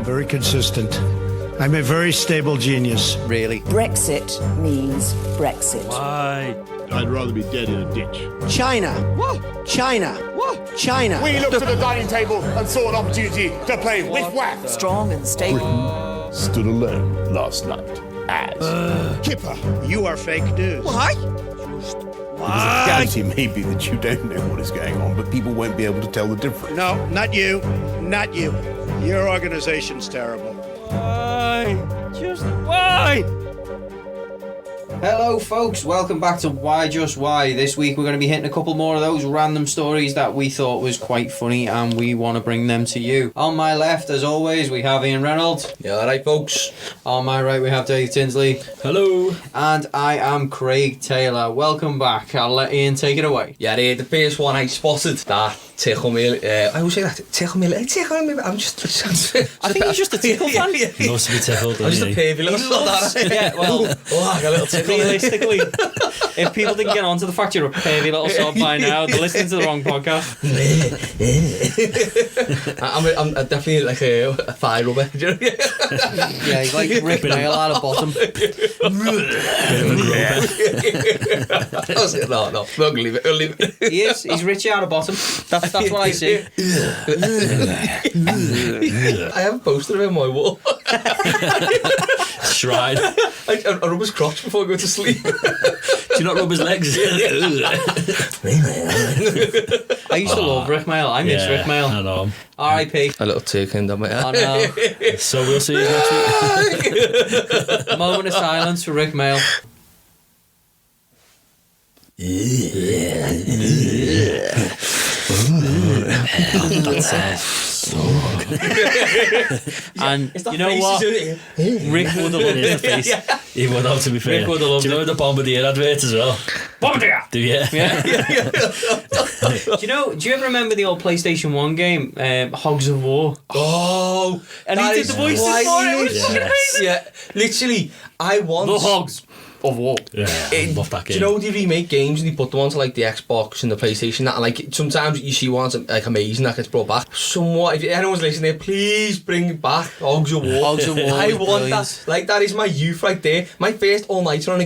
very consistent. I'm a very stable genius. Really? Brexit means Brexit. Why? I'd rather be dead in a ditch. China. What? China. What? China. We looked at the dining table and saw an opportunity to play with whack. Strong and stable. Stood alone last night as Kipper, you are fake news. Why? the reality may be that you don't know what is going on, but people won't be able to tell the difference. No, not you. Not you. Your organization's terrible. Why? Just why? Hello folks, welcome back to Why Just Why. This week we're going to be hitting a couple more of those random stories that we thought was quite funny and we want to bring them to you. On my left, as always, we have Iain Reynolds. Yeah, alright folks. On my right we have Dave Tinsley. Hello. And I am Craig Taylor. Welcome back. I'll let Iain take it away. Yeah, the first one I spotted that tickle me. I always say that tickle me. I'm just. I think he's just a tickle fan. He must be tickled. I'm just a pervy little sod. Yeah, well, I got a little tickle. realistically, if people didn't get onto the fact you're a pervy little sob by now, they're listening to the wrong podcast. I'm definitely like a thigh rubber. Yeah, he's like Rick Mail out of bottom. No, we're gonna leave it. He is. He's Richie out of bottom. That's what I see. I have a poster of him on my wall. Shrine. I rub his crotch before I go to sleep. Do you not rub his legs? I used to love Rick Mail. I miss Rick Mail. I know. R.I.P. A little token on my head. I know. So we'll see you next week. Moment of silence for Rick Mail. And you know what? Rick would have loved In the it. face. He would have, to be fair. Rick would have loved Do you it. know the Bombardier advert as well? Bombardier! Do you? Yeah. Do you ever remember the old PlayStation 1 game, Hogs of War? Oh, And he did the voices for it. It was fucking amazing. Yeah, literally, I want The Hogs of War. Yeah, I love that Do game. you know they remake games and they put them onto like the Xbox and the PlayStation that, and like sometimes you see ones like amazing that gets brought back. Somewhat, if anyone's listening, please bring it back. Hogs of War. Hogs of War I was want brilliant. that. Like that is my youth right there. My first all-nighter on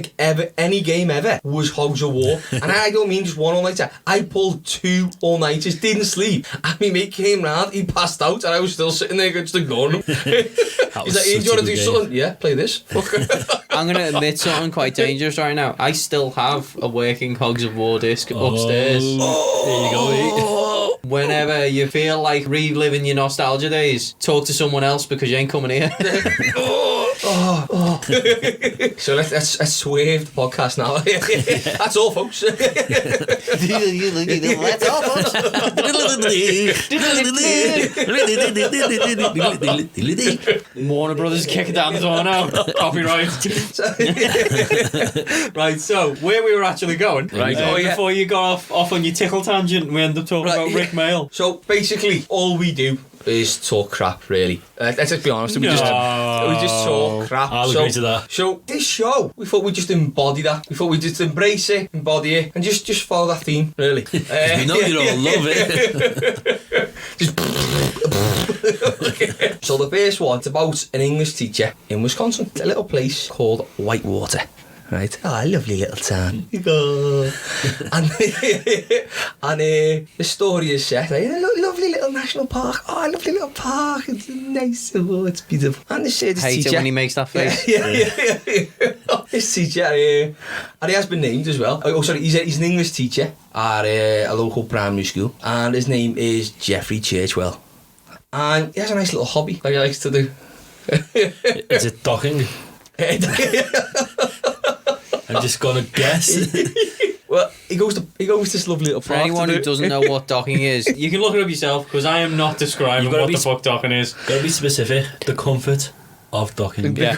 any game ever was Hogs of War, and I don't mean just one all-nighter. I pulled 2 all-nighters, didn't sleep, and my mate came round, he passed out, and I was still sitting there just ignoring him. He's like, "Hey, do you want to do something?" Yeah, play this. I'm going to admit something quite dangerous right now. I still have a working Hogs of War disc upstairs. There you go. Whenever you feel like reliving your nostalgia days, talk to someone else because you ain't coming here. So let's swerve the podcast now. That's all, folks. That's all, folks. Warner Brothers kicking down the door now. Copyright. Right, so where we were actually going. Right. Before you got off on your tickle tangent, we end up talking about Rick Mail. So basically, all we do is talk crap, really. Let's just be honest. We just talk crap. I'll agree to that. So this show, we thought we'd just embody that. We thought we'd just embrace it, embody it, and just follow that theme, really. You know you don't love it. So the first one, it's about an English teacher in Wisconsin. It's a little place called Whitewater. Right. Oh, a lovely little town. And the story is set in a lovely little national park. Oh, a lovely little park. It's nice. Oh, it's beautiful. And this Hate teacher, it when he makes that face. Yeah. This teacher, and he has been named as well. Oh, sorry, he's an English teacher at a local primary school, and his name is Jeffrey Churchwell. And he has a nice little hobby that he likes to do. Is it docking? I'm just gonna guess. Well, he goes to this lovely little For park. anyone who doesn't know what docking is, you can look it up yourself because I am not describing You've gotta what be the fuck docking is. Gotta be specific. The comfort of docking. Yeah.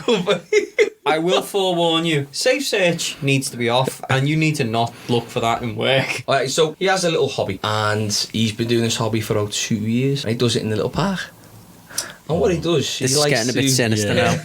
I will forewarn you, safe search needs to be off and you need to not look for that in work. Alright, so he has a little hobby, and he's been doing this hobby for about 2 years, and he does it in the little park. And what he does, he This is likes getting a bit to- sinister now.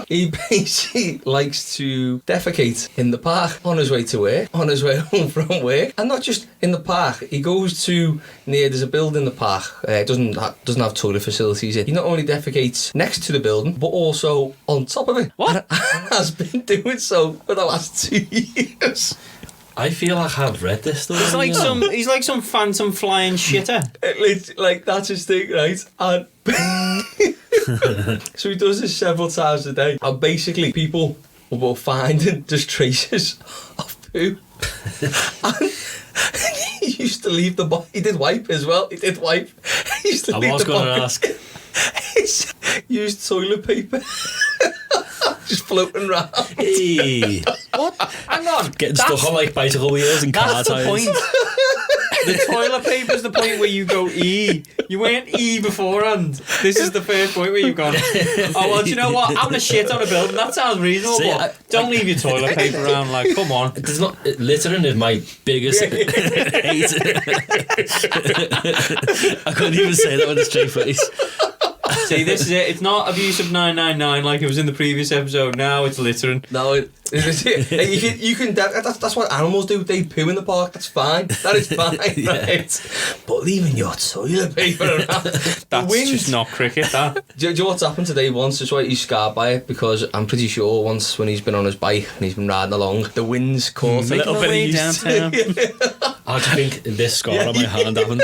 He basically likes to defecate in the park on his way to work, on his way home from work, and not just in the park. He goes to there's a building in the park. It doesn't have toilet facilities. He not only defecates next to the building, but also on top of it. What? And has been doing so for the last 2 years. I feel like I've read this story. He's like some phantom flying shitter. Like that's his thing, right? And so he does this several times a day, and basically people will finding just traces of poo. And he used to leave the he did wipe as well. He did wipe. He used to I leave was the going to bucket. ask. He's used toilet paper. Just floating around. Hey, What? Hang on. getting stuck on like bicycle wheels and car That's the tires. point. The toilet paper's the point where you go E. You went E beforehand. This is the first point where you've gone, oh, well, do you know what? I'm going to shit on a building. That sounds reasonable, See, but don't leave your toilet paper around. Like, come on. There's not littering is my biggest hate. I couldn't even say that with a straight face. See, this is it. It's not abusive 999 like it was in the previous episode. Now it's littering. No, you can that's what animals do. They poo in the park. That's fine. That is fine, right? But leaving your toilet paper around. That's just not cricket, that. Do you know what's happened today once? That's why he's scarred by it, because I'm pretty sure once when he's been on his bike and he's been riding along, the wind's caused a little bit of use. How do you think this scar on my hand happened?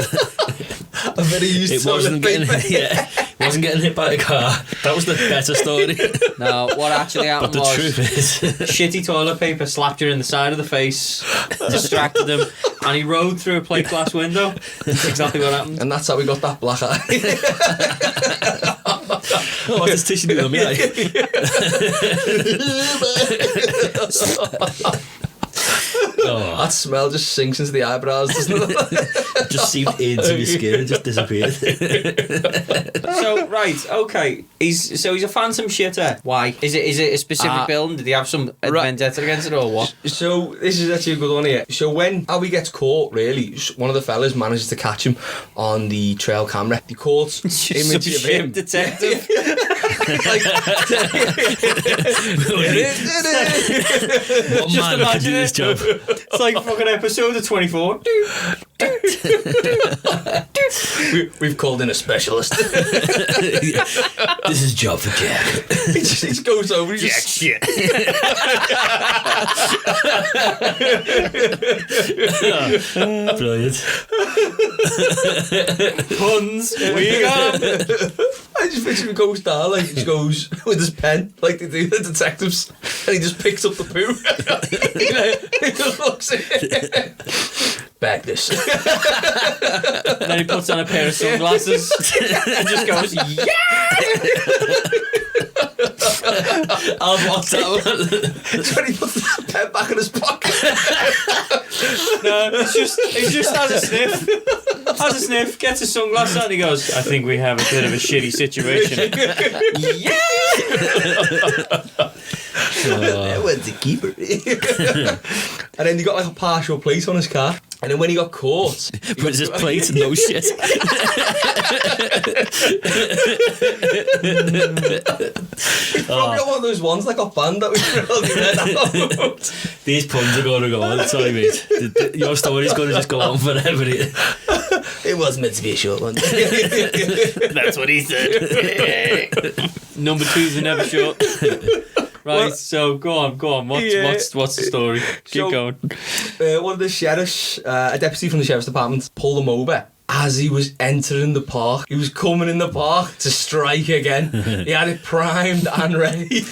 A very used It wasn't toilet paper. wasn't getting hit by a car. That was the better story. No, what actually But happened the was truth is, shitty toilet paper slapped her in the side of the face, distracted him, and he rode through a plate glass window. That's exactly what happened. And that's how we got that black eye. oh, this tissue do on me. Oh, That smell just sinks into the eyebrows, doesn't it? just seeped into my skin and just disappeared. So right, okay. He's a phantom shitter. Why? Is it a specific building? Did he have some vendetta against it or what? So this is actually a good one here. So when Howie gets caught, really, one of the fellas manages to catch him on the trail camera. The caught image of him. Detective. One man can do this job. It's like fucking episode of 24. We've called in a specialist. This is job for Jack. he just goes over. He just shit. Brilliant. Puns. Where you going? I just picture him goes down, like he just goes with his pen, like they do the detectives, and he just picks up the poo. He just looks at it. Bag this. And then he puts on a pair of sunglasses and just goes, yeah! I'll watch that one. That's when he puts the pen back in his pocket. No, he just has a sniff, gets his sunglasses on, and he goes, I think we have a bit of a shitty situation. Where's the keeper? And then he got like a partial plate on his car. And then when he got caught, But it's just plate and no shit. probably got one of those ones that got banned that we really read out. These puns are going to go on. Sorry, mate. Your story's going to just go on forever. It was meant to be a short one. That's what he said. Number 2's are never short. Right, so go on. What's the story? Keep going. One of the sheriffs, a deputy from the sheriff's department, pulled him over as he was entering the park. He was coming in the park to strike again. He had it primed and ready. Did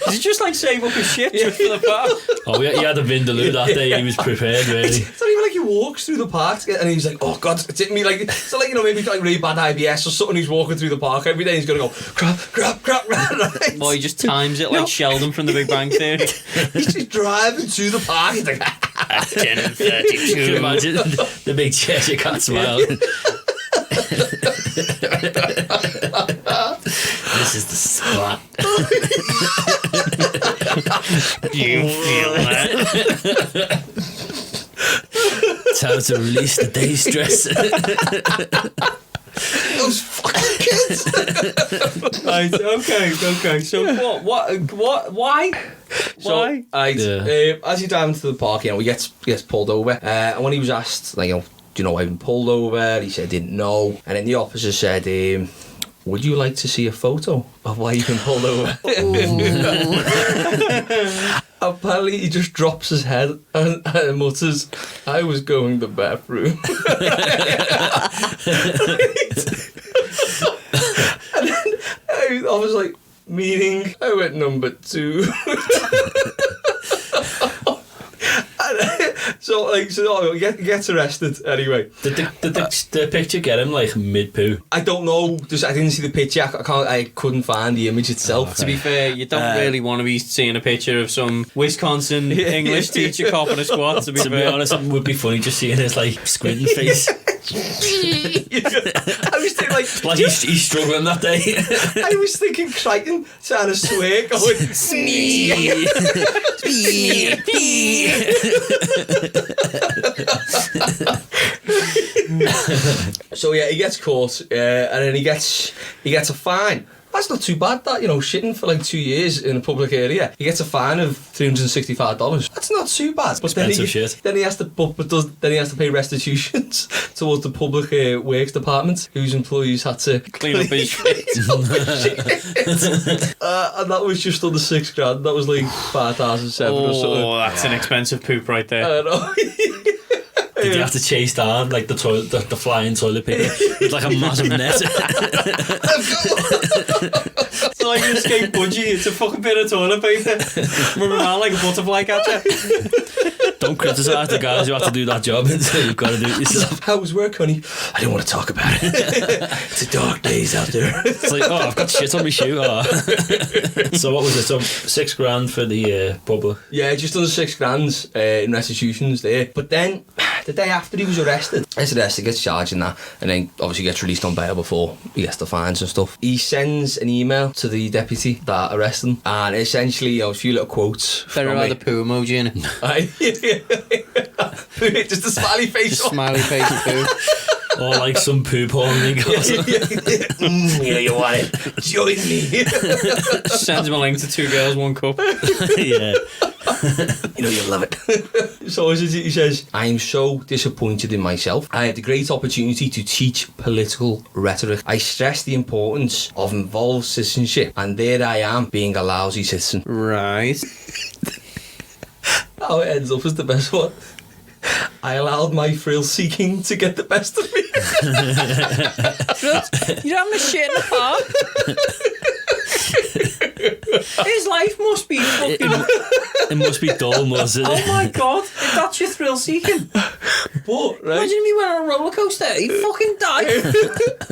he just like save up his shit just for the park? Oh, he had a vindaloo that day. He was prepared, really. It's not even like he walks through the park to get, and he's like, oh God, it's hitting me. Like, so like, you know, maybe he's got like really bad IBS or something. He's walking through the park every day. He's going to go, crap, right? Or he just times it like Sheldon from The Big Bang Theory. He's just driving to the park. He's like, 10:32. Can you imagine the big Cheshire cat smile? This is the spot. You feel that? Time to release the day's stress. those fucking kids. Right, okay. So what? Why? So, Why? as he driving to the park, we gets pulled over. And when he was asked, do you know why I've been pulled over? He said, didn't know. And then the officer said, would you like to see a photo of why you've been pulled over? Apparently, he just drops his head and mutters, I was going to the bathroom. And then I was like, meaning I went number 2. So he gets arrested anyway. Did the picture get him like mid-poo? I don't know. I didn't see the picture. I couldn't find the image itself. To be fair, you don't really want to be seeing a picture of some Wisconsin English teacher copping a squat. To be honest, it would be funny just seeing his like squinting face. I was thinking like he's struggling that day. I was thinking Crichton trying to swear, going smee. So he gets caught, and then he gets a fine. That's not too bad, that, shitting for like 2 years in a public area. He gets a fine of $365. That's not too bad. But expensive shit. Then he has to pay restitutions towards the public works department, whose employees had to clean up his shit. And that was just under $6,000. That was like 5,700 or something. Oh, that's an expensive poop right there. I know. Did you have to chase down like the flying toilet paper with like a massive net? It's like an escape budgie. It's a fucking bit of toilet paper. Running around like a butterfly catcher. Don't criticise the guys who have to do that job until you've got to do it yourself. How was work, honey? I don't want to talk about it. It's a dark days out there. It's like, I've got shit on my shoe. Oh. So what was it? So $6,000 for the public? Yeah, just under $6,000 in restitutions there. But then, the day after he was arrested, he gets charged in that, and then obviously gets released on bail before he gets the fines and stuff. He sends an email to the deputy that arrested him, and essentially, a few little quotes. Better have the poo emoji in it. Just a smiley face. Just smiley face poo. Or like some poo porn thing. You want it? Join me. Sends him a link to 2 girls, 1 cup. Yeah. You'll love it. So he says, I am so disappointed in myself. I had the great opportunity to teach political rhetoric. I stress the importance of involved citizenship, and there I am being a lousy citizen. Right. How it ends up is the best one. I allowed my thrill seeking to get the best of me. You're having a shit in the park. His life must be fucking... It must be dull, mustn't it? Oh my god, if that's your thrill seeking. But, right. Imagine if he went on a roller coaster, he'd fucking die.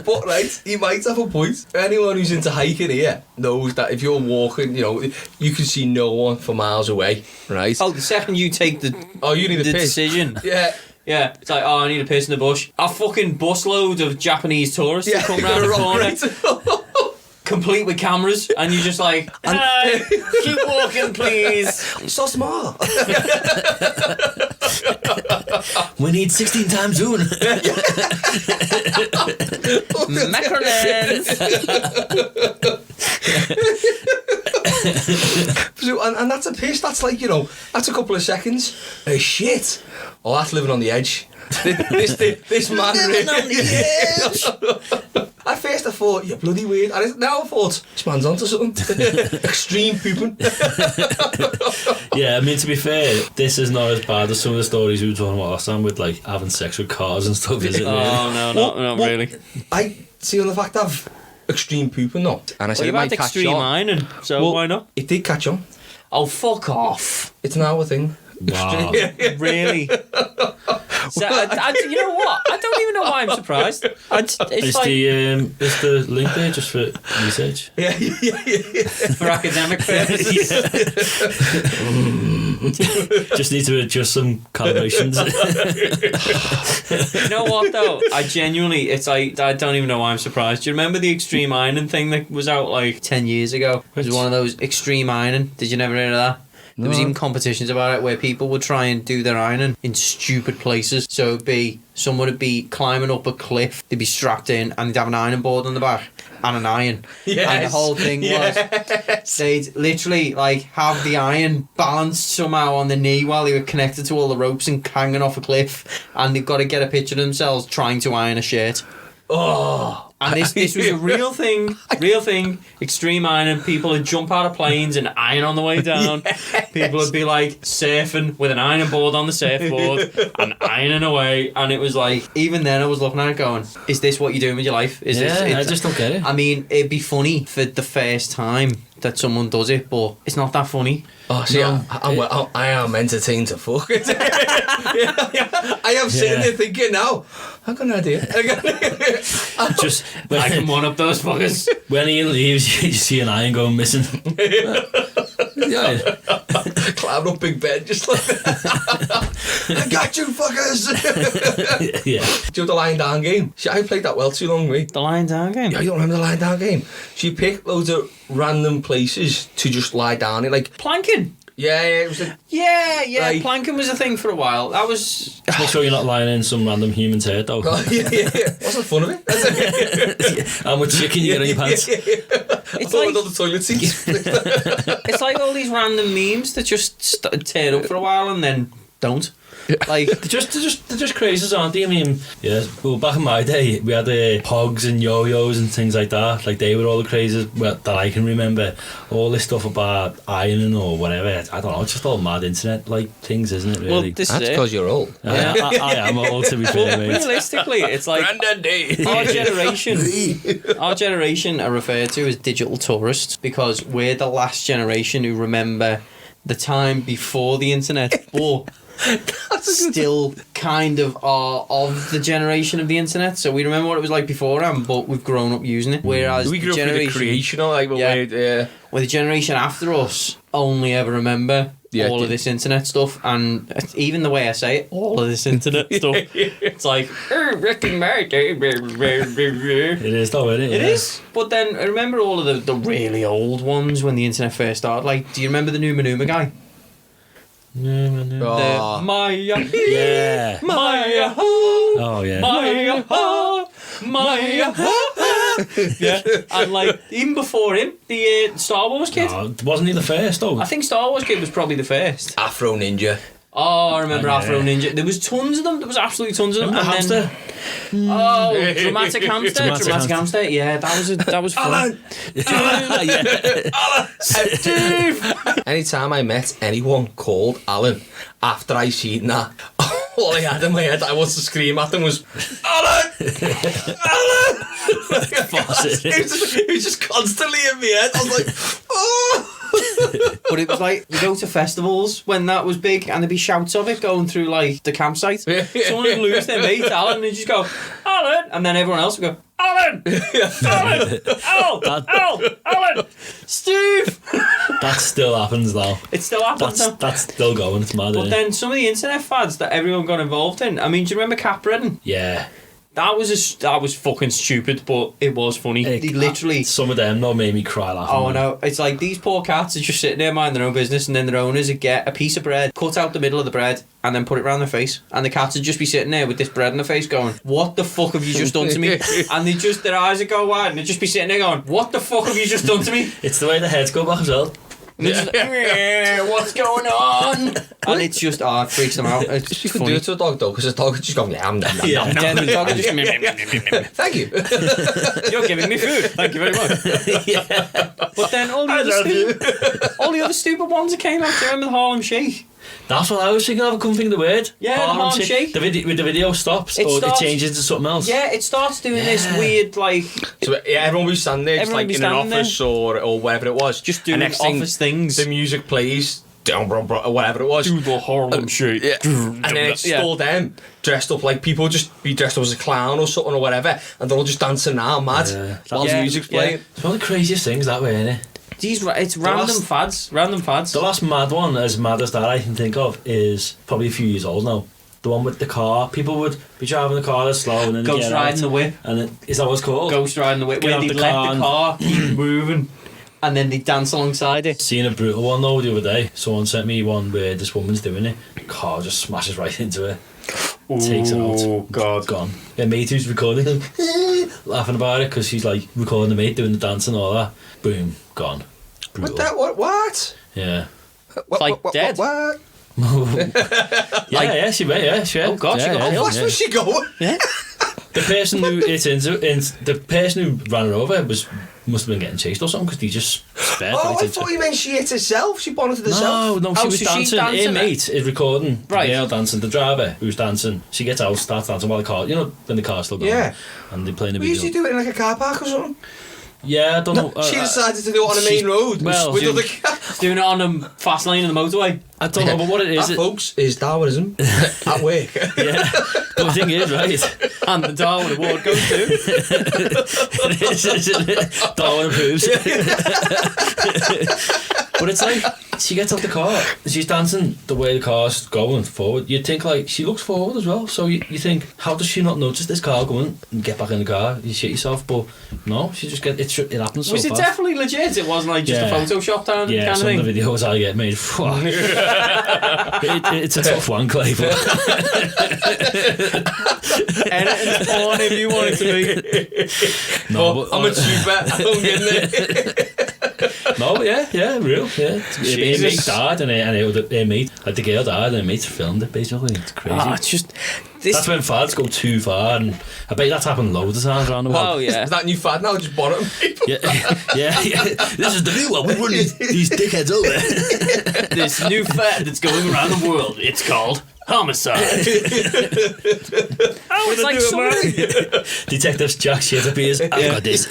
But, right, he might have a point. Anyone who's into hiking here knows that if you're walking, you can see no one for miles away, right? Oh, the second you take the you need a piss. decision. Yeah. Yeah, it's like, I need a piss in the bush. A fucking busload of Japanese tourists that come round the corner. Complete with cameras, and you're just like, keep walking, please. So small. We need 16 times zoom. Macrolens. So, and that's a piss. That's like, that's a couple of seconds. Shit. Oh, that's living on the edge. This man living on the edge. At first I thought, you're bloody weird. And now I thought, this man's onto something. Extreme pooping. Yeah, I mean, to be fair, this is not as bad as some of the stories we were talking about last time with like having sex with cars and stuff, is it? Really? Oh, no, not really. I see on the fact of extreme pooping, though. And I said, Well, it you've might had catch extreme on. ironing, so why not? It did catch on. Oh, fuck off. It's now a thing. Wow. Really? So, you know what? I don't even know why I'm surprised. It's Is like the link there just for research? Yeah. for academic purposes. Just need to adjust some calibrations. You know what though? I genuinely, it's like, I don't even know why I'm surprised. Do you remember the extreme ironing thing that was out like 10 years ago? It was one of those extreme ironing. Did you never hear of that? There was even competitions about it where people would try and do their ironing in stupid places. So someone would be climbing up a cliff, they'd be strapped in and they'd have an ironing board on the back and an iron. Yes. And the whole thing was they'd literally like have the iron balanced somehow on the knee while they were connected to all the ropes and hanging off a cliff, and they've got to get a picture of themselves trying to iron a shirt. Oh. And this was a real thing. Extreme ironing. People would jump out of planes and iron on the way down. Yes. People would be like surfing with an ironing board on the surfboard and ironing away. And it was like, even then I was looking at it going, is this what you're doing with your life? Is this? I just don't get it. I mean, it'd be funny for the first time that someone does it, but it's not that funny. Oh, see, No. I am entertained to fuck. I am sitting there thinking now, I got an idea. Just I can one up those fuckers. when he leaves, you see an iron going missing. Yeah. Climbing up Big Ben, just like I got you, fuckers. Yeah. Do you know the lying down game? See, I played that well too long, mate. The lying down game. Yeah, you don't remember the lying down game? So you pick loads of random places to just lie down in, like Planking. yeah, it was like, Yeah, Like- planking was a thing for a while. That was... Make sure you're not lying in some random human's head, though. yeah. What's the fun of it? How much chicken you get on your pants? It's I like, thought the toilet seats. it's like all these random memes that just turn up for a while and then don't. Like... They're just crazes, aren't they? I mean, yeah. Well, back in my day, we had pogs and yo-yos and things like that. Like they were all the crazes that I can remember. All this stuff about ironing or whatever. I don't know. It's just all mad internet like things, isn't it? Really. Well, this That's is it. because you're old. I am old, to be fair, mate. Realistically, it's like our generation are referred to as digital tourists because we're the last generation who remember the time before the internet, but still kind of are of the generation of the internet. So we remember what it was like beforehand, but we've grown up using it. Whereas We grew the up with the generation, creation, like, Yeah. Well, the generation after us only ever remember all of this internet stuff, and even the way I say it, all of this internet stuff. It's like Rick and Morty. It is, though, isn't it? It is. But then I remember all of the really old ones when the internet first started. Like, do you remember the Numa Numa guy? Oh. The Maya. Yeah. Maya. Oh, yeah. Maya. Yeah. And like even before him, the Star Wars kid. Oh, wasn't he the first, though? I think Star Wars kid was probably the first. Afro Ninja. Oh, I remember Oh, yeah. Afro Ninja. There was tons of them. There was absolutely tons of them. Remember And Hamster? then, oh, Dramatic Hamster. Dramatic Dramatic Hamster. Yeah, that was fun. Anytime I met anyone called Alan after I seen that, all I had in my head I wanted to scream at them was Alan! Alan! It was just constantly in my head. I was like, oh! But it was like, you go to festivals when that was big and there'd be shouts of it going through like the campsite. Someone would lose their mate, Alan, and they'd just go, Alan! And then everyone else would go, Alan! Alan! Al! Alan! Steve! That still happens, though. It still happens now. That's still going. It's mad, But isn't it? then some of the internet fads that everyone got involved in. I mean, do you remember Cat Breading? Yeah. That was fucking stupid, but it was funny. They literally... Some of them, though, made me cry laughing. Oh man. no, it's like these poor cats are just sitting there minding their own business, and then their owners would get a piece of bread, cut out the middle of the bread, and then put it around their face. And the cats would just be sitting there with this bread in their face going, what the fuck have you just done to me? And they just, their eyes would go wide, and they'd just be sitting there going, what the fuck have you just done to me? It's the way the heads go back as well. And they're just like, what's going on? And it's just, it freaks them out. It's You could funny. do it to a dog though, because a dog would just go, yum, yum, yum, yum. Then the dog would just, Thank you. you're giving me food. Thank you very much. But then all the other stupid ones that came out. Do you remember the Harlem Shake? That's what I was thinking of. I couldn't think of the word. Yeah, the Harlem Shake. The video stops, It or starts- it changes to something else. Yeah, it starts doing this weird, like, So yeah, everyone would stand there, just Everyone like would in be an standing office or wherever it was, just And doing next thing, office things. The music plays, or whatever it was. Do the Harlem Shake. Yeah. And then it's still them dressed up like people just be dressed up as a clown or something or whatever, and they're all just dancing now, mad, while the Yeah, music's playing. It's one of the craziest things that way, isn't it? It's random fads. Random fads. The last mad one, as mad as that I can think of, is probably a few years old now. The one with the car. People would be driving the car that's slow and then they Ghost get riding out, the whip. and then, is that what it's called? Ghost riding the whip. Get Where out they the let car the and- car keep moving, and then they dance alongside it. Seen a brutal one though the other day. Someone sent me one where this woman's doing it. Car just smashes right into her. takes her out. Oh, God. Gone. A mate who's recording him, laughing about it because she's like recording the mate doing the dance and all that. Boom, gone. Brutal. What? Yeah. Like dead? What? Yeah, she went. Yeah, she went. Oh, God, she got yeah, Where was she going? The person who the person who ran her over must have been getting chased or something because they just sped. Oh, I thought you meant she hit herself. She bonneted herself. No, she was so she's dancing. dancing Her mate is recording. Right. The girl dancing, the driver who's dancing. She gets out, starts dancing while the car, when the car's still going. Yeah. And they're playing a We video. usually do it in like a car park or something. Yeah, I don't know. She decided to do it on the main road well, with she- other cars. Doing it on the fast lane of the motorway. I don't know, but what it is. That, folks, is Darwinism at work. Yeah. But the thing is, right? And the Darwin Award goes to. It is, isn't it? Darwin approves. But it's like, she gets out the car, she's dancing the way the car's going forward. You'd think, like, she looks forward as well. So you think, how does she not notice this car going and get back in the car? You shit yourself. But no, she just it happens so Was it fast. definitely legit? It wasn't like just Yeah. a Photoshop kind Yeah, of some thing? of the videos I get made. It's a tough one, Clay. But Editing's porn if you want it to be. no, But I'm a tuber. I don't get it. no, but yeah, real, yeah. Her Jesus. mate died, and her mate, like the girl died, and her mate filmed it. Basically, it's crazy. It's just this. That's when fads go too far, and I bet that's happened loads of times around the world. Oh yeah. Is that new fad now? Just bottom people. Yeah. This is the new one. We run these dickheads over. This new fad that's going around the world. It's called homicide. Oh, it's like somebody. Detective Jack shit appears. I've got this.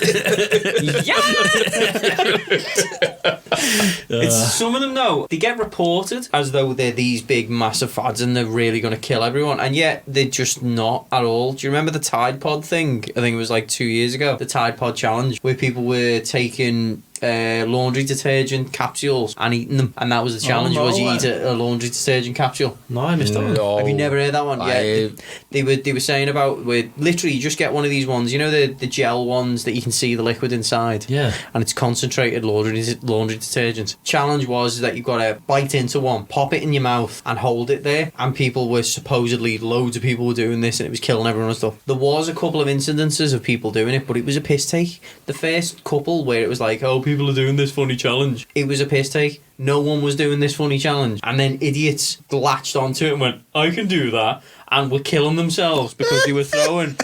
It's some of them though. They get reported as though they're these big massive fads and they're really going to kill everyone, and yet they're just not at all. Do you remember the Tide Pod thing? I think it was like 2 years ago. The Tide Pod challenge, where people were taking laundry detergent capsules and eating them, and that was the challenge. no was you way. eat a laundry detergent capsule? No, I missed that one. Have you never heard that one? Yeah, I- they were saying about where literally you just get one of these ones, the gel ones that you can see the liquid inside. Yeah. And it's concentrated laundry detergent. Challenge was that you've got to bite into one, pop it in your mouth, and hold it there. And people were supposedly, loads of people were doing this, and it was killing everyone and stuff. There was a couple of incidences of people doing it, but it was a piss take. The first couple where it was like, oh, people are doing this funny challenge. It was a piss take. No one was doing this funny challenge. And then idiots latched onto it and went, I can do that. And were killing themselves because they were throwing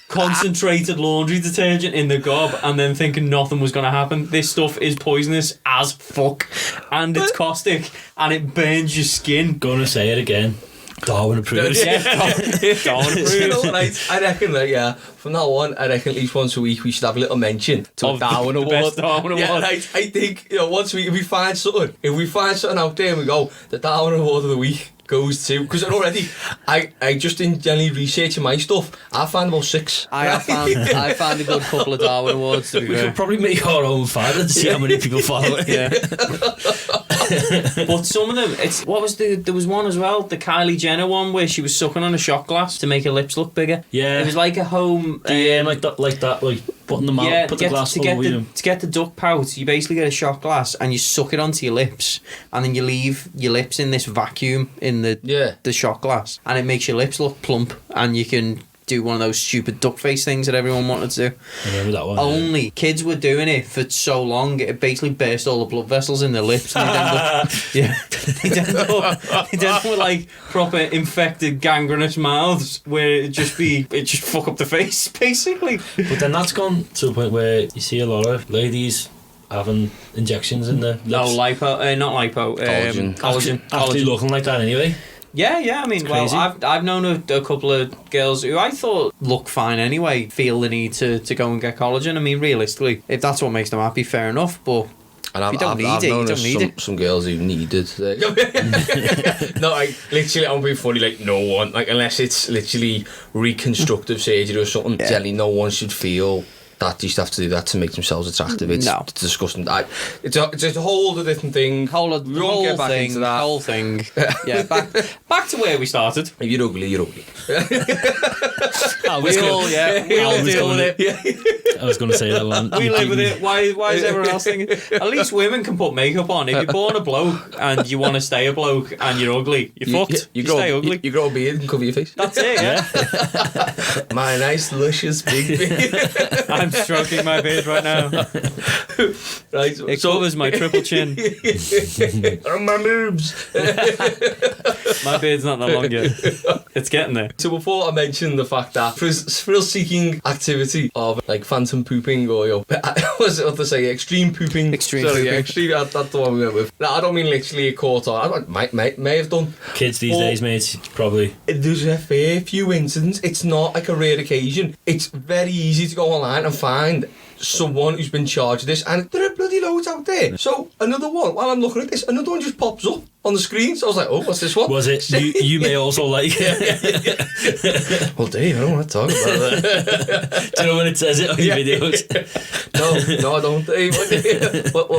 concentrated laundry detergent in the gob and then thinking nothing was going to happen. This stuff is poisonous as fuck. And it's caustic. And it burns your skin. Gonna say it again. Darwin approves. Yeah, Darwin You know, approves. I reckon that, yeah, from now on, I reckon at least once a week we should have a little mention to Of a Darwin the Award. best Darwin Yeah, Award. I think, once a week, if we find something out there and we go, the Darwin Award of the week goes to, because already, I just in generally researching my stuff, I found about 6. I found a good couple of Darwin Awards to be We fair. could probably make our own fan and see how many people follow it. Yeah. But some of them, there was one as well, the Kylie Jenner one where she was sucking on a shot glass to make her lips look bigger. Yeah. It was like a home. Yeah, like that, putting them out, put the glass to over them. get the duck pout, you basically get a shot glass and you suck it onto your lips, and then you leave your lips in this vacuum in the shot glass, and it makes your lips look plump, and you can do one of those stupid duck face things that everyone wanted to do. I remember that one. Only kids were doing it for so long, it basically burst all the blood vessels in their lips, and they'd end up with like proper infected gangrenous mouths where it just fuck up the face basically. But then that's gone to the point where you see a lot of ladies having injections in the lips. No, not lipo. Collagen. Actually looking like that anyway. Yeah. I mean, well, crazy. I've known a couple of girls who I thought look fine anyway, feel the need to go and get collagen. I mean, realistically, if that's what makes them happy, fair enough. But And I've, you don't I've, need I've it, you known don't need it. some girls who needed No, literally, I'm being funny, like, no one, like, unless it's literally reconstructive surgery or something, generally no one should feel that they should have to do that to make themselves attractive. It's disgusting. It's a whole other different thing. We won't get back into that. Whole thing. Yeah, Back to where we started. If you're ugly, you're ugly. We all deal with it. I was going to say that one. We live with it. Why is everyone else thinking? At least women can put makeup on. If you're born a bloke and you want to stay a bloke and you're ugly, you're fucked. You stay ugly. You grow a beard and cover your face. That's it, yeah. My nice, luscious big beard. I'm stroking my beard right now. Right, It covers my triple chin. On my moves. My beard's not that long yet. It's getting there. So before I mentioned the fact that thrill-seeking activity of like phantom pooping or was it what to say extreme pooping? Extreme Sorry, pooping. Yeah, extreme. That's the one we went with. No, I don't mean literally a caught on. I may have done. Kids these days, mate, probably. There's a fair few incidents. It's not like a rare occasion. It's very easy to go online and find someone who's been charged with this, and there are bloody loads out there. So another one, while I'm looking at this, another one just pops up on the screen. So I was like, oh, what's this one? Was it? You may also like. Well, Dave, I don't want to talk about that. Do you know when it says it on your videos? No, I don't. Dave. What?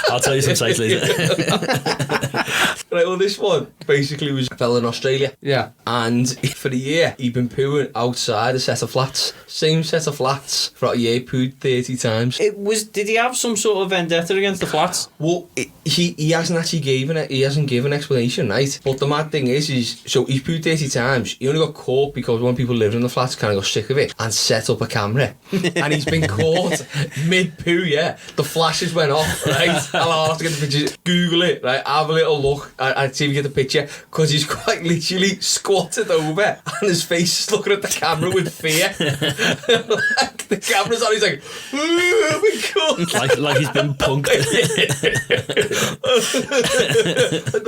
I'll tell you some sites later. Right, well, this one basically was a fella in Australia. Yeah. And for a year, he'd been pooing outside a set of flats. Same set of flats for a year, pooed 30 times. Did he have some sort of vendetta against the flats? Well, he hasn't actually given it. He hasn't given an explanation, right? But the mad thing is so he's pooed 30 times. He only got caught because one people living in the flats kind of got sick of it and set up a camera. And he's been caught mid-poo, yeah. The flashes went off, right? I'll have to get the pictures. Google it, right? Have a little look and see if you get the picture. Because he's quite literally squatted over and his face is looking at the camera with fear. Like, the camera's on, he's like, oh my God. like he's been punked.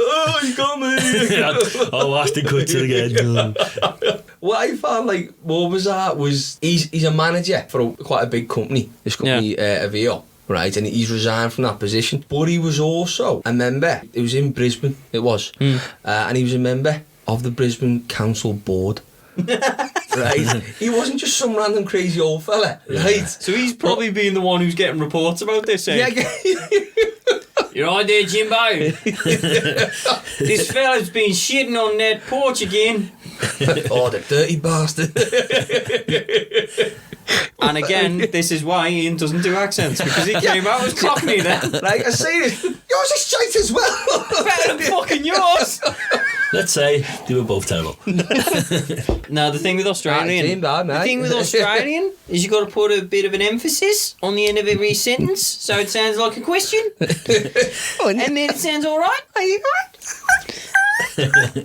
Oh, you got me. Oh, Ashton Kutcher again. What I found like more bizarre was he's a manager for quite a big company. This company, Avio, right? And he's resigned from that position. But he was also a member. It was in Brisbane. It was, and he was a member of the Brisbane Council Board. Right, he wasn't just some random crazy old fella, right? So he's probably been the one who's getting reports about this, saying, "You're right there, Jimbo. This fella's been shitting on that porch again." Oh, the dirty bastard. And again, this is why Ian doesn't do accents, because he came out as Cockney then. Like I say this, yours is shite as well. Better than fucking yours. Let's say they were both terrible. Now, the thing with Australian, is you got to put a bit of an emphasis on the end of every sentence, so it sounds like a question, and then it sounds all right.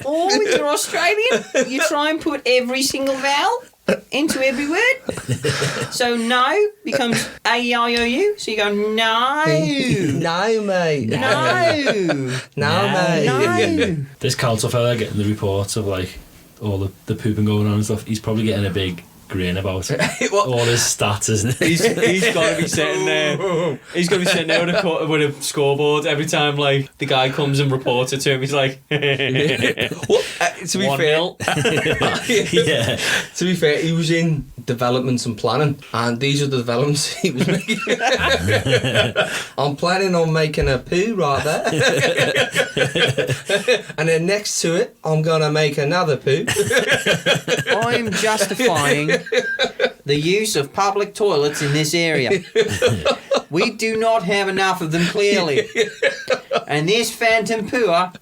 Or with your Australian, you try and put every single vowel into every word. So no becomes A-I-O-U. So you go no. No, mate. No. No, mate. No. This council fella getting the reports of like all the pooping going on and stuff, he's probably getting a big grin about all his stats, isn't it? He's got to be sitting there. He's got to be sitting there with a scoreboard every time like the guy comes and reports it to him. He's like, Well, to be 1-0. Yeah. To be fair, he was in development and planning, and these are the developments he was making. I'm planning on making a poo right there, and then next to it, I'm gonna make another poo. I'm justifying the use of public toilets in this area. We do not have enough of them, clearly. And this phantom pooer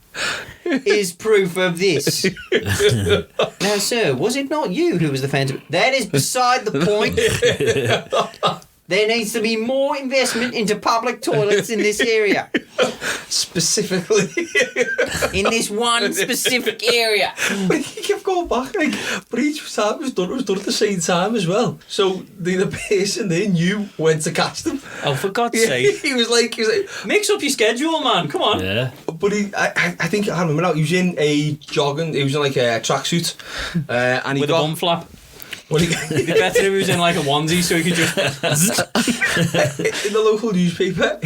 is proof of this. Now, sir, was it not you who was the phantom? That is beside the point. There needs to be more investment into public toilets in this area. Specifically. In this one specific area. But he kept going back, like, but each time it was done at the same time as well. So the person they knew when to catch them. Oh, for God's sake. He was like, mix up your schedule, man. Come on. Yeah. but I think I remember now. He was in a jogging. He was in like a tracksuit, and he With got a bum flap. Well, It'd be better if he was in like a onesie so he could just... in the local newspaper,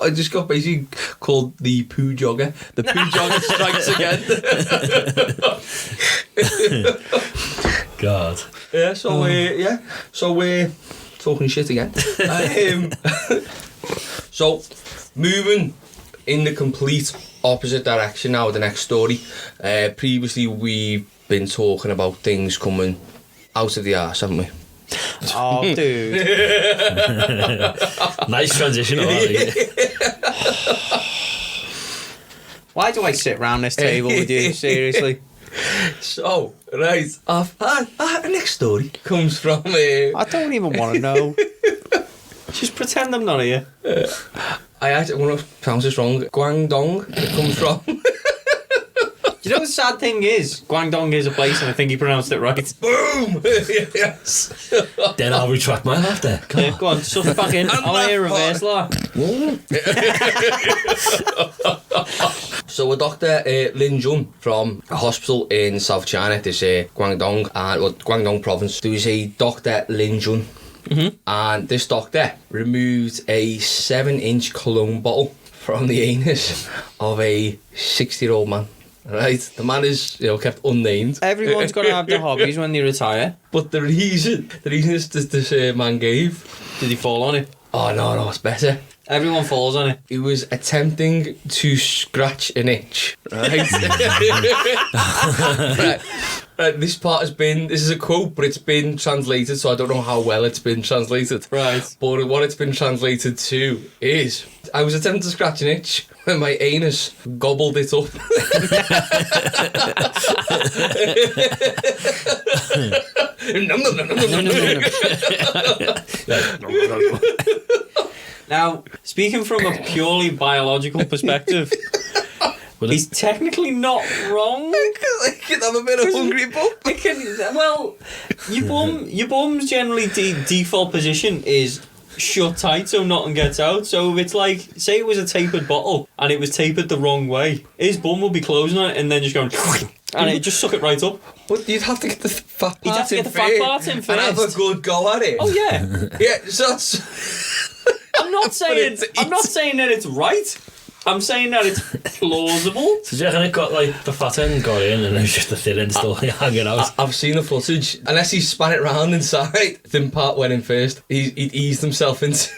I just got basically called the poo jogger. The poo jogger strikes again. God. Yeah, so we're talking shit again. So moving in the complete opposite direction now with the next story. Previously, we've been talking about things coming out of the arse, haven't we? Oh, dude. Nice transition. All right. Why do I sit round this table with you? Seriously. So, right, the next story comes from... I don't even want to know. Just pretend I'm not here. I actually want to pronounce this wrong. Guangdong, it comes from... Do you know the sad thing is? Guangdong is a place and I think he pronounced it right. Boom! Yes. Then I'll retract my laughter. Yeah, go on, suck it back in. I want to hear a reverse laugh. So a doctor, Lin Jun, from a hospital in South China, this Guangdong, Guangdong province, there was a doctor, Lin Jun, and this doctor removed a 7-inch cologne bottle from the anus of a 60-year-old man. Right, the man is, kept unnamed. Everyone's got to have their hobbies when they retire. But the reason this man gave... Did he fall on it? Oh, no, it's better. Everyone falls on it. He was attempting to scratch an itch, right? Right, this is a quote, but it's been translated, so I don't know how well it's been translated. Right. But what it's been translated to is, I was attempting to scratch an itch when my anus gobbled it up. Now, speaking from a purely biological perspective, he's technically not wrong. I can have a bit of hungry bum. Well, your bum's generally default position is shut tight so nothing gets out. So if it's like, say it was a tapered bottle and it was tapered the wrong way, his bum will be closing on it and then just going and it just suck it right up. But you'd have to get the fat part You'd have to get the fat part in first. And have a good go at it. Oh yeah. Yeah, so that's... I'm not saying that it's right. I'm saying that it's plausible. So do you reckon it got like the fat end got in and it was just the thin end still hanging out? I've seen the footage. Unless he span it round inside, thin part went in first. He'd eased himself into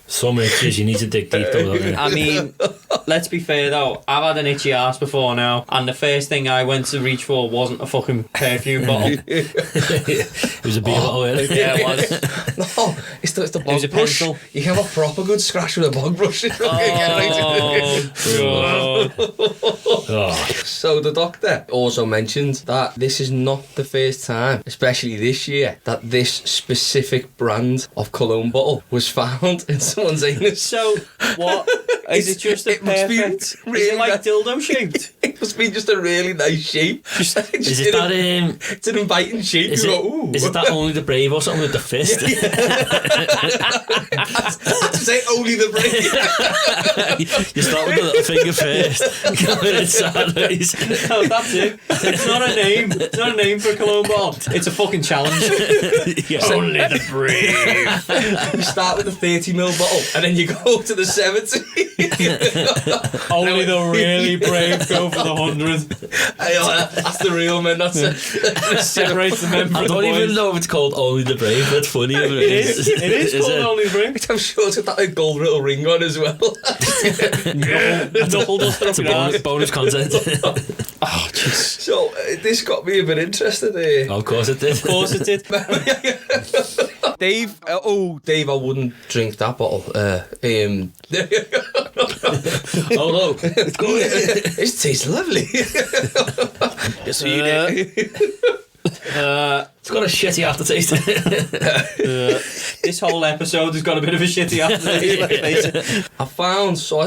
Some itches you need to dig deep though, don't you? I mean, let's be fair though, I've had an itchy ass before now, and the first thing I went to reach for wasn't a fucking perfume bottle. It was a beer bottle, wasn't it? Yeah, it was. No, it's the bog was a brush. pencil. You can have a proper good scratch with a bog brush. Oh, So the doctor also mentioned that this is not the first time, especially this year, that this specific brand of cologne bottle was found in someone's anus. so what? Is it just a it must be perfect? really Is it like nice. dildo shaped? It must be just a really nice shape. Is it that It's an inviting shape. is You go, ooh. it that only the brave or something with the fist? To say only the brain. You start with the little finger first. Go in sideways. No, that's it. It's not a name. It's not a name for a cologne bottle. It's a fucking challenge. Only the brave. You start with the 30ml bottle and then you go to the 70. Only the really brave go for the 100. That's the real man. That's it. Separates the men from I the don't boys. even know if it's called Only the Brave. That's funny. It is. It is called it? Only the Brave. I'm sure it's got that like, gold little ring on as well. Knuckle dust It's up a your ass. bonus content. Oh, jeez. So this got me a bit interested. Of course it did. Of course it did. Dave, Dave, I wouldn't drink that bottle. Oh no. It tastes lovely. Yes, you did. It's got a shitty aftertaste. This whole episode has got a bit of a shitty aftertaste. Let's face it.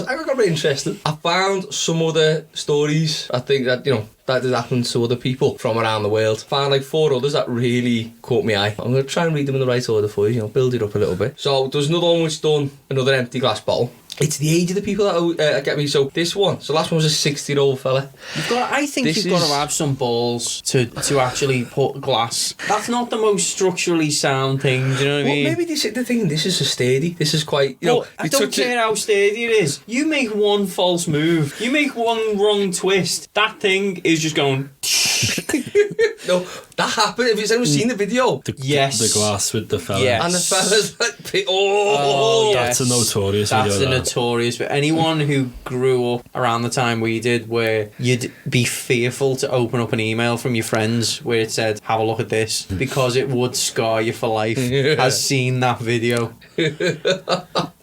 I got a bit interested. I found some other stories. I think that that did happen to other people from around the world. Found like 4 others that really caught my eye. I'm going to try and read them in the right order for you. Build it up a little bit. So there's another one which done another empty glass bottle. It's the age of the people that get me. So this one, so last one was a 60-year-old fella. I think This you've got is- to have some balls to actually put glass. That's not the most structurally sound thing. Do you know what I Well, mean? maybe they're thinking this is a sturdy. This is quite, But I you don't touch it- care how sturdy it is. You make one false move, you make one wrong twist, that thing is just going. No, that happened. Have you ever seen the video? Yes. The glass with the fella. Yes. And the fella's like, That's a notorious That's video. a notorious. But anyone who grew up around the time we did, where you'd be fearful to open up an email from your friends where it said, "Have a look at this," because it would scar you for life, has seen that video.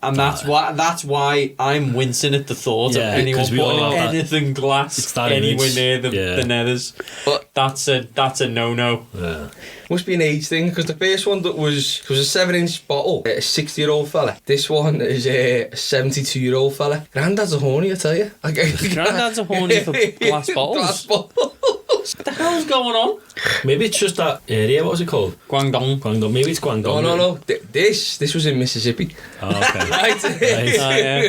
And that's why I'm wincing at the thought Yeah, of anyone 'cause we all putting have that- anything glass It's that anywhere image. near the nethers. But That's a no-no. Yeah. must be an age thing, because the first one that was a 7-inch bottle, a 60-year-old fella. This one is a 72-year-old fella. Granddad's a horny, I tell you. Granddad's a horny for glass bottles. Glass bottles. What the hell's going on? Maybe it's just that area. What was it called? Guangdong. Guangdong. Maybe it's Guangdong. No. This was in Mississippi. Oh, okay. Right.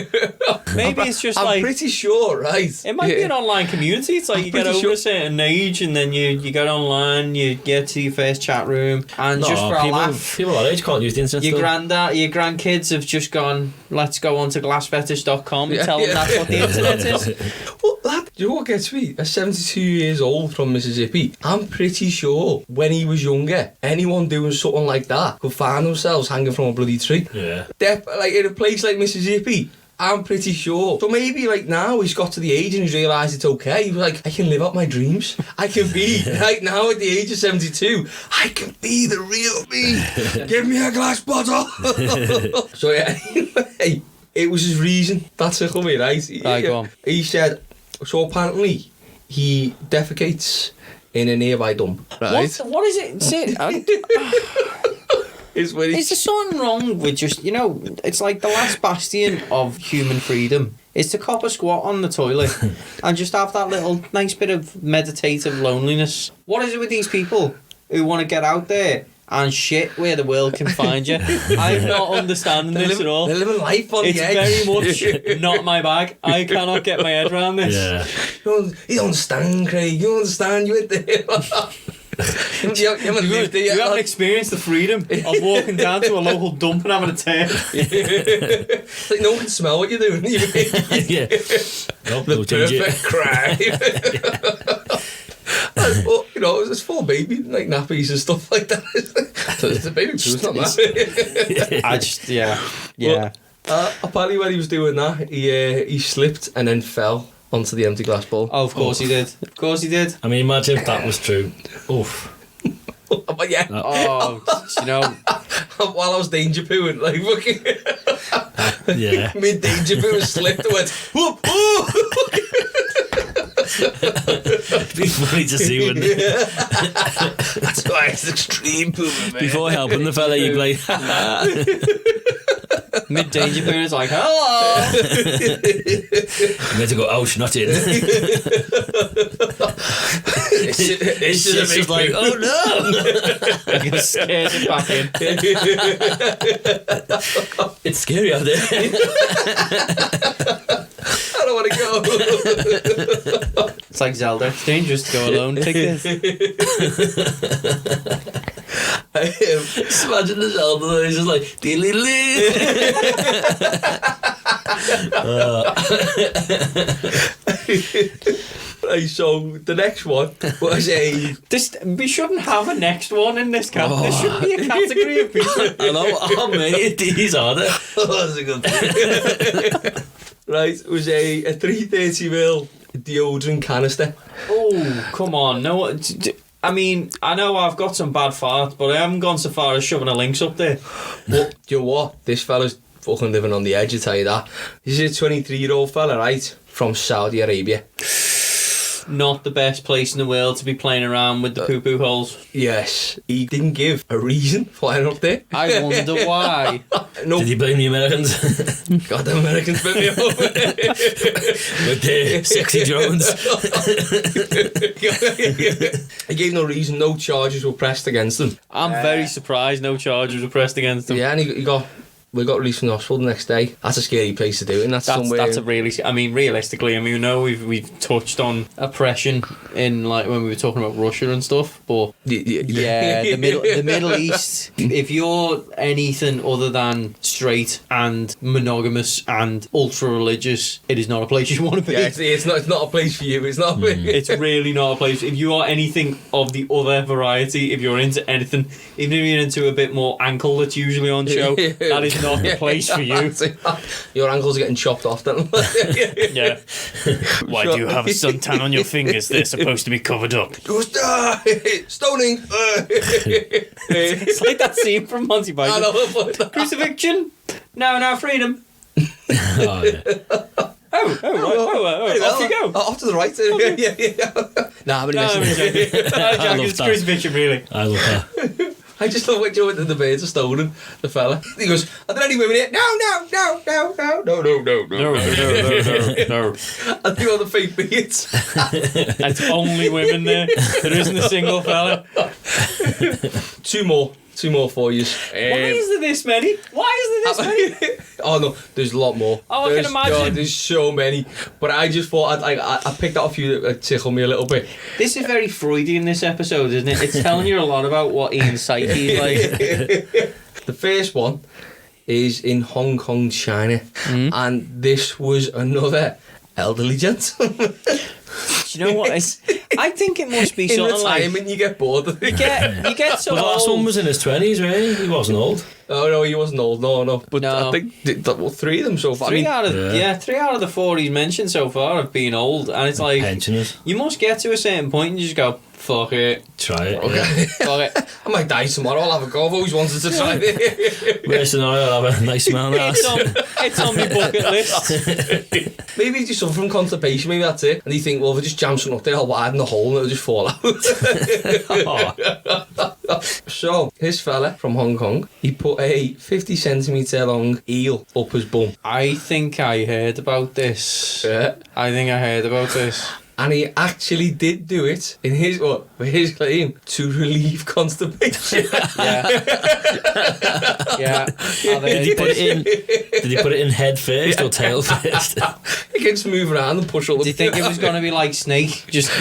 Yeah. Maybe it's just I'm like pretty sure, right? it might be an online community. It's like you get pretty over sure- a certain age and then you get online, you get to your first chat room, and No, just for a people, laugh, people our age can't use the internet. your still. your grandkids have just gone, let's go on to glassfetish.com and Yeah, tell them yeah. that's what the internet is. Well, lad, do you know what gets me? At 72 years old from Mississippi, I'm pretty sure when he was younger, anyone doing something like that could find themselves hanging from a bloody tree. Yeah. Like in a place like Mississippi, I'm pretty sure. So maybe like now he's got to the age and he's realised it's okay. He was like, I can live out my dreams. I can be, right now at the age of 72, I can be the real me. Give me a glass bottle. So yeah, anyway, it was his reason. That's it for me, right? Right, go on. He said, so apparently he defecates in a nearby dump. Right? What is it? Is when he Is there something wrong with just, it's like the last bastion of human freedom is to cop a squat on the toilet and just have that little nice bit of meditative loneliness. What is it with these people who want to get out there and shit where the world can find you? I'm not understanding this at all. They're living life on It's the edge. very much not my bag. I cannot get my head around this. Yeah. You don't understand, Craig. You don't understand. You went there. you haven't lived there yet. You haven't experienced the freedom of walking down to a local dump and having a turn. It's like no one can smell what you're doing. Yeah. No, The no danger. perfect crime. Well, it's full baby, like nappies and stuff like that. So it's a baby too, it's not that. I just, yeah. Apparently when he was doing that, he slipped and then fell onto the empty glass bowl. Oh, of course he did. Of course he did. I mean, imagine if that was true. Oof. But yeah, Oh, while I was danger pooing, like fucking Yeah. mid danger poo, slipped and went, whoop, whoop. It'd be funny to see, wouldn't it? That's why it's extreme pooping, man. Before helping the fella, you'd be like, mid danger period, it's like, hello. you meant to go, ouch, not in. It's just like, oh no! I'm gonna scare it back in. It's scary out there. I don't want to go. It's like Zelda. It's dangerous to go alone. Take this. Just imagine the Zelda, he's just like, Right, so the next one was We shouldn't have a next one in this camp. There should be a category of people. I know, how many of these are there? that's a good thing. Right, it was a 330ml deodorant canister. Oh, come on. No, I mean, I know I've got some bad farts, but I haven't gone so far as shoving a Lynx up there. But do you know what? This fella's fucking living on the edge, I tell you that. This is a 23-year-old fella, right? From Saudi Arabia. Not the best place in the world to be playing around with the poo-poo holes. Yes, he didn't give a reason for flying up there. I wonder why. No, Did he blame the Americans? goddamn Americans put me over. With their sexy drones? He gave no reason, no charges were pressed against him. I'm very surprised no charges were pressed against him. Yeah, and he got we got released from the hospital the next day. That's a scary place to do it, and that's somewhere... That's a really... I mean, realistically, we know we've touched on oppression in, like, when we were talking about Russia and stuff, but... Yeah, the Middle East, if you're anything other than straight and monogamous and ultra-religious, it is not a place you want to be. Yeah, it's not a place for you. It's not. It's really not a place. If you are anything of the other variety, if you're into anything, even if you're into a bit more ankle that's usually on show, that is not the place for you. Your ankles are getting chopped off, then. Yeah. Why do you have a suntan on your fingers? They're supposed to be covered up. Stoning. It's like that scene from Monty I Python. know. Crucifixion. Now, freedom. Oh, yeah. Off you go. Off to the right. Yeah. Nah, but It's that. crucifixion, really. I love that. I just love when Joe went to the birds are stolen the fella. He goes, are there any women here? No. No. I think all the fake beards. It's only women there. There isn't a single fella. Two more for you. Why is there this many? Oh no, there's a lot more. Oh, I can imagine. God, there's so many. But I just thought I picked out a few that tickle me a little bit. This is very Freudian, this episode, isn't it? It's telling you a lot about what Iain's psyche is like. The first one is in Hong Kong, China, and this was another elderly gentleman. Do you know what? I think it must be In something retirement, like... you get bored of it. You get so The last old. one was in his 20s, right? He wasn't old. Oh no, he wasn't old. No. But No. I think three of them so far. Three I out of the four he's mentioned so far have been old, and it's like Pensioners. you must get to a certain point and you just go, fuck it, Try it. Okay. fuck it. I might die tomorrow. I'll have a go. I've always wanted to try it. Worst scenario, I'll have a nice smell now. It's on my bucket list. Maybe he's just suffer from constipation. Maybe that's it. And you think, well, if I just jam something up there, I'll widen the hole and it'll just fall out. So, this fella from Hong Kong, he put a 50 centimetre long eel up his bum. I think I heard about this. Yeah. And he actually did do it in his for his claim to relieve constipation. Yeah. Did he put it in head first or tail first? He can just move around and push all the. Do you think it was going to be like Snake? Just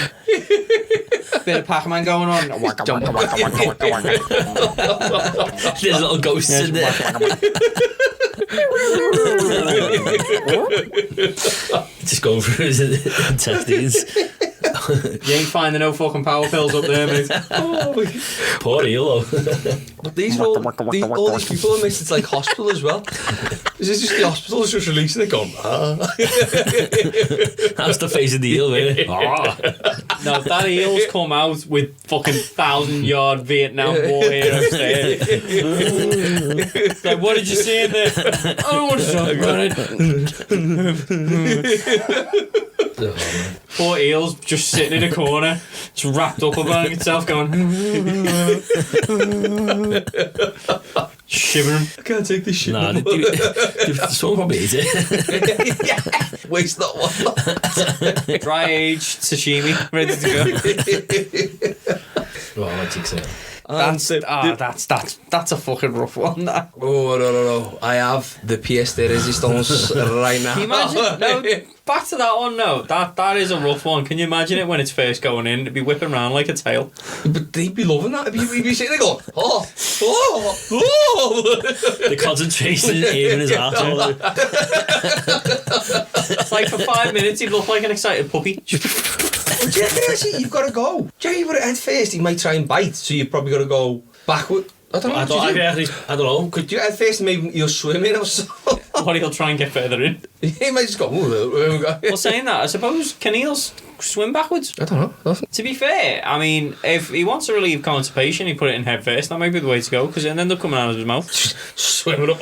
bit of Pac-Man going on. There's little ghosts in there. Just going through his intestines. You ain't finding no fucking power pills up there, mate. Poor eel, though. These are all these people in this, it's like hospital as well. Is this just the hospital's just releasing it going, That's the face of the eel, really. No, that eel's come out with fucking 1,000-yard Vietnam War hero stare. Like, what did you see in there? I don't want to talk about it. Poor eel's just sitting in a corner, just wrapped up about itself, going shivering. I can't take this shit. Nah, someone probably eat it. Waste that one. Dry aged sashimi, ready to go. Oh, I think so. That's a fucking rough one. That. Oh, no. I have the pièce de résistance right now. Can you imagine? No, back to that one. No, that is a rough one. Can you imagine it when it's first going in? It'd be whipping around like a tail. But they'd be loving that. He'd be sitting there going, oh. The concentration in his asshole. It's like for 5 minutes he'd look like an excited puppy. But yeah, actually, you've got to go. Jerry, you put it head first, he might try and bite, so you've probably got to go backward. I don't know. I don't know. Could you head first and maybe you'll swim in or something? Or he'll try and get further in. He might just go, Well, saying that, I suppose, can eels swim backwards? I don't know. To be fair, I mean, if he wants to relieve constipation, he put it in head first. That might be the way to go, because it'll end up coming out of his mouth. Swimming up.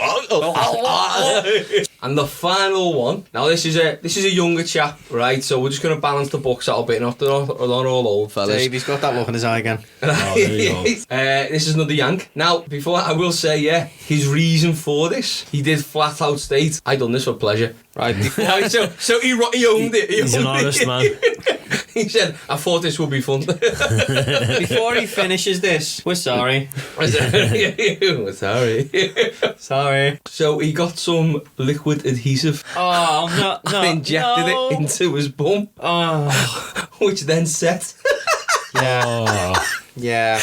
And the final one. Now this is a younger chap, right? So we're just going to balance the books out a bit. Not all old fellas. Dave, he's got that look in his eye again. Oh, there you go. This is another yank. Now, before I will say, yeah, his reason for this, he did flat out state, I done this for pleasure. Right. So he owned it. He's an honest man. He said, I thought this would be fun. Before he finishes this, we're sorry. We're sorry. Sorry. So he got some liquid adhesive Oh, no. and injected it into his bum, Oh, which then set. yeah. Oh, Yeah.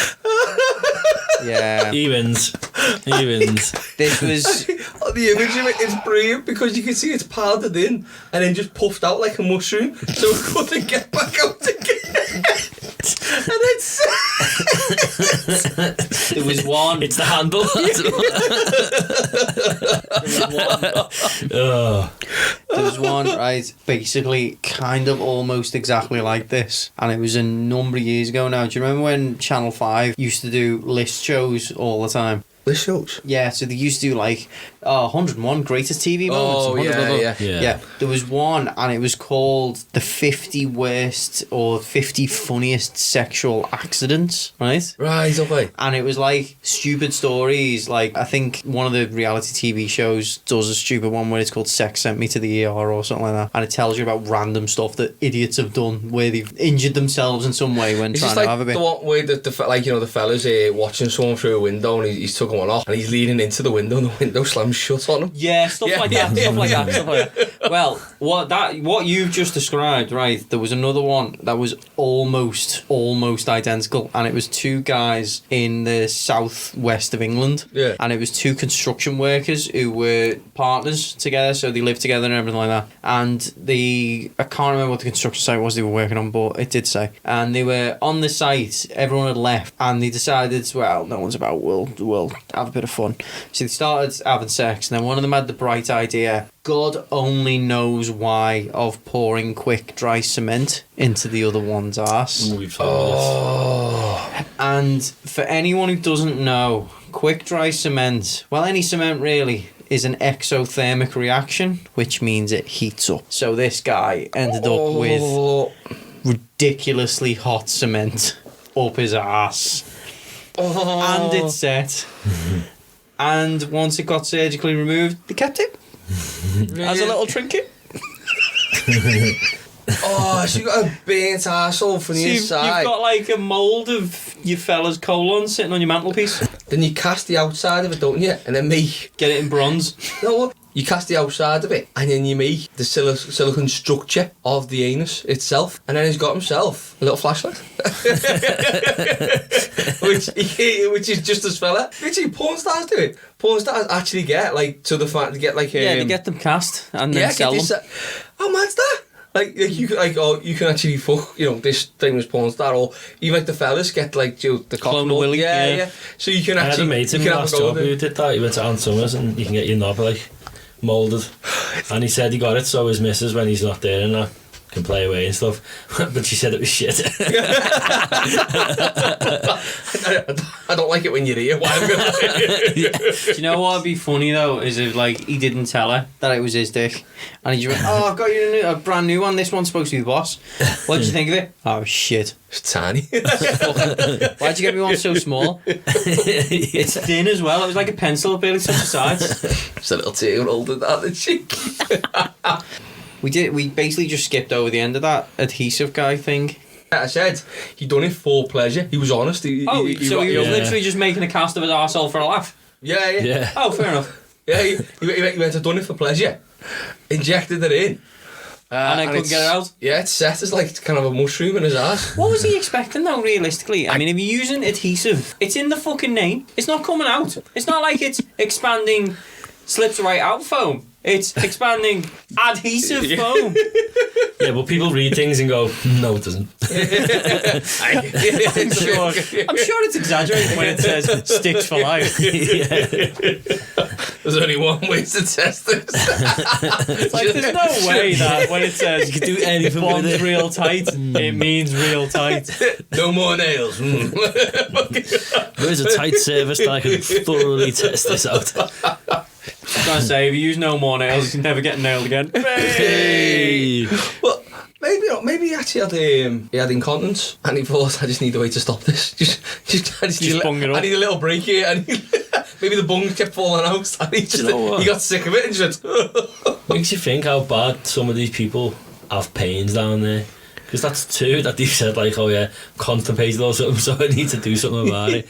Yeah. evens. This was. The image of it is brilliant because you can see it's powdered in and then just puffed out like a mushroom, so it couldn't get back out again. And it's There was one. It's the handle. Oh, There was one, right, basically kind of almost exactly like this. And it was a number of years ago now. Do you remember when Channel 5 used to do list shows all the time? the shows. Yeah, so they used to do like 101 greatest TV moments. Oh, 100 yeah, blah, blah. yeah. Yeah, there was one and it was called the 50 worst or 50 funniest sexual accidents, right? Right, okay. And it was like stupid stories. Like, I think one of the reality TV shows does a stupid one where it's called Sex Sent Me to the ER or something like that. And it tells you about random stuff that idiots have done where they've injured themselves in some way when It's trying just like to have a bit. the one where the fella's watching someone through a window and he's took one off and he's leaning into the window and the window slams shut on him. Yeah, stuff like that. Well, what you've just described, right? There was another one that was almost identical, and it was two guys in the southwest of England. Yeah. And it was two construction workers who were partners together, so they lived together and everything like that. And I can't remember what the construction site was they were working on, but it did say. And they were on the site. Everyone had left, and they decided, well, no one's about. We'll have a bit of fun. So they started having sex, and then one of them had the bright idea, God only knows why, of pouring quick dry cement into the other one's arse. we've heard And for anyone who doesn't know, quick dry cement, well, any cement really, is an exothermic reaction, which means it heats up. So this guy ended up with ridiculously hot cement up his arse. And it's set. And once it got surgically removed, they kept it as a little trinket. Oh, so you got a burnt arsehole from the So inside. you've got like a mould of your fella's colon sitting on your mantelpiece. Then you cast the outside of it, don't you? And then make... Get it in bronze. You know what? You cast the outside of it and then you make the silicone structure of the anus itself. And then he's got himself a little flashlight. which is just as fella. Literally, porn stars do it. Porn stars actually get like to the fact to get like Yeah, they get them cast and then sell them. How mad's that? Like you can actually fuck this famous porn star, or even like the fellas get like the Clone Willy, yeah. So you can I had a actually mate in you my can last have a go job with who it. did that. He went to Ann Summers and you can get your knob like moulded. And he said he got it so his missus, when he's not there and that, can play away and stuff. But she said it was shit. I don't like it when you're here. Why am I gonna Do you know what would be funny though, is if like he didn't tell her that it was his dick, and he just went, "Oh, I've got you a brand new one. This one's supposed to be the boss. What did you think of it? Oh shit! It's tiny. Why'd you get me one so small? It's thin as well. It was like a pencil, barely such a size." It's a little 2-year-old than that, the cheek. We basically just skipped over the end of that adhesive guy thing. I said he done it for pleasure. He was honest. He So he was literally just making a cast of his arsehole for a laugh. Yeah. Yeah. Oh, fair enough. Yeah, he went to done it for pleasure. Injected it in. And I couldn't it's- get it out. Yeah, it's set as like kind of a mushroom in his ass. What was he expecting though, realistically? I mean, if you're using adhesive, it's in the fucking name. It's not coming out. It's not like it's expanding slips right out foam. It's expanding adhesive foam. Yeah, but people read things and go, no, it doesn't. I'm sure it's exaggerated when it says sticks for life. There's only one way to test this. It's like, there's no way that when it says You can do anything with bond's it. real tight, it means real tight. No more nails. There's a tight service that I can thoroughly test this out. I was going to say, if you use no more nails, you can never get nailed again. Hey! Well, maybe he actually had incontinence and he thought, I just need a way to stop this. I just bung it up. I need a little break here. And maybe the bungs kept falling out and he got sick of it and just Makes you think how bad some of these people have pains down there. Because that's two that they've said, like, oh yeah, constipated or something, so I need to do something about it.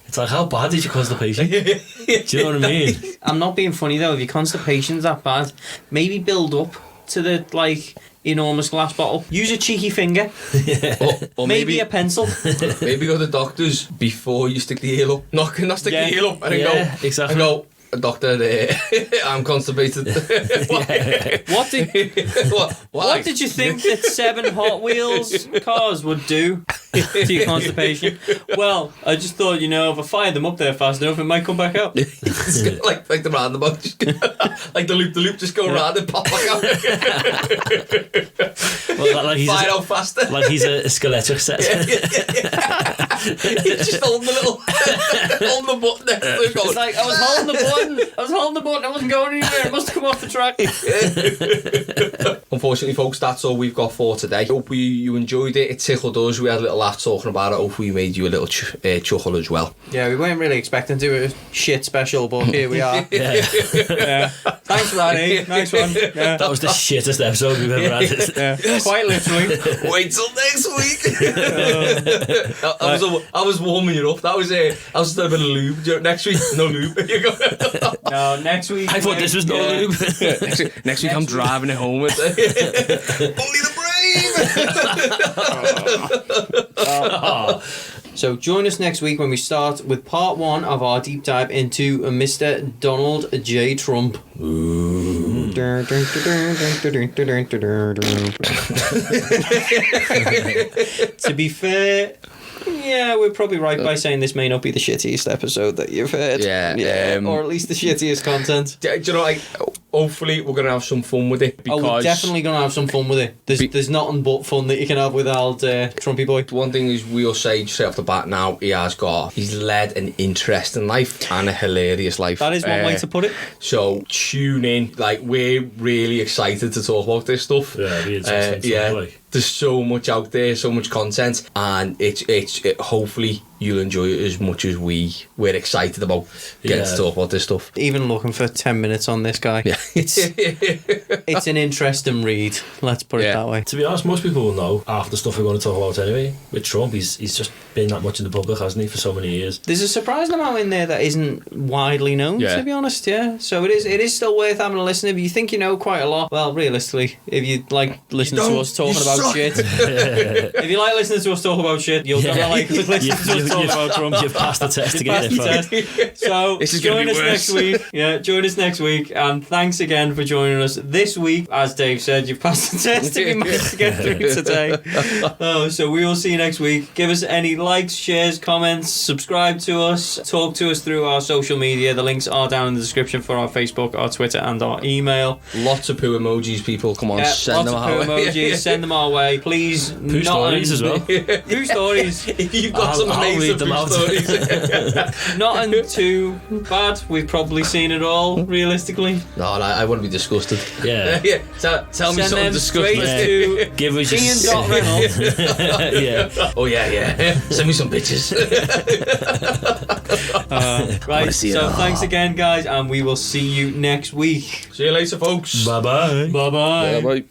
It's like, how bad is your constipation? Do you know what I mean? I'm not being funny though. If your constipation's that bad, maybe build up to the like enormous glass bottle. Use a cheeky finger, Or maybe a pencil. maybe go to the doctors before you stick the heel up. Not stick the heel up and then Yeah, go. exactly. And go, doctor, I'm constipated. What did you think that 7 Hot Wheels cars would do to your constipation? Well, I just thought, if I fired them up there fast enough, it might come back out. It's like the roundabout, like the loop, just go round and pop back out. Well, like he's Fire out faster. like he's a skeletic set. He's just holding the button next to him. It's like, I was holding the button, I wasn't going anywhere, it must have come off the track. Unfortunately, folks, that's all we've got for today. Hope you enjoyed it. It tickled us. We had a little laugh talking about it. Hopefully, we made you a little chuckle as well. Yeah, we weren't really expecting to do a shit special, but here we are. Yeah. Thanks for that, eh? Nice one. Yeah. That was the shittest episode we've ever had. Yeah. Quite literally. Wait till next week. I was warming you up. That was a bit of lube. Next week, no lube. You go. No, next week. I thought this was no lube. Next week I'm driving it home with only the brave. So join us next week when we start with part 1 of our deep dive into Mr. Donald J. Trump. To be fair, yeah, we're probably right by saying this may not be the shittiest episode that you've heard. Yeah, or at least the shittiest content. Do you know, like, hopefully we're going to have some fun with it. Because We're definitely going to have some fun with it. There's nothing but fun that you can have with old Trumpy boy. One thing is, we'll say straight off the bat now, he's led an interesting life and a hilarious life. That is one way to put it. So tune in. Like, we're really excited to talk about this stuff. Yeah, it'd be interesting. There's so much out there, so much content, and it's hopefully you'll enjoy it as much as we're excited about getting to talk about this stuff. Even looking for 10 minutes on this guy. Yeah. It's an interesting read, let's put it that way. To be honest, most people will know half the stuff we're going to talk about anyway. With Trump, he's just been that much in the public, hasn't he, for so many years. There's a surprising amount in there that isn't widely known, to be honest, So it is still worth having a listen. If you think you know quite a lot, well, realistically, if you like listening to us talking about shit, if you like listening to us talk about shit, you'll like listening to us talk about Trump. You've passed the test to get it. So join us next week. Yeah, join us next week, and thanks again for joining us this week. As Dave said, you've passed the test if you managed to get through today. So we will see you next week. Give us any likes, shares, comments, subscribe to us, talk to us through our social media. The links are down in the description for our Facebook, our Twitter, and our email. Lots of poo emojis, people. Come on, send them our way. Lots of poo emojis. Send them our way, please. Poo stories as well. Poo stories. You've got some amazing poo stories. Nothing too bad. We've probably seen it all, realistically. No, I wouldn't be disgusted. Yeah. Tell me something disgusting. To give us Iain.Reynolds. Yeah. Oh yeah. Send me some pictures. Right. So thanks again, guys, and we will see you next week. See you later, folks. Bye-bye. Bye bye. Bye.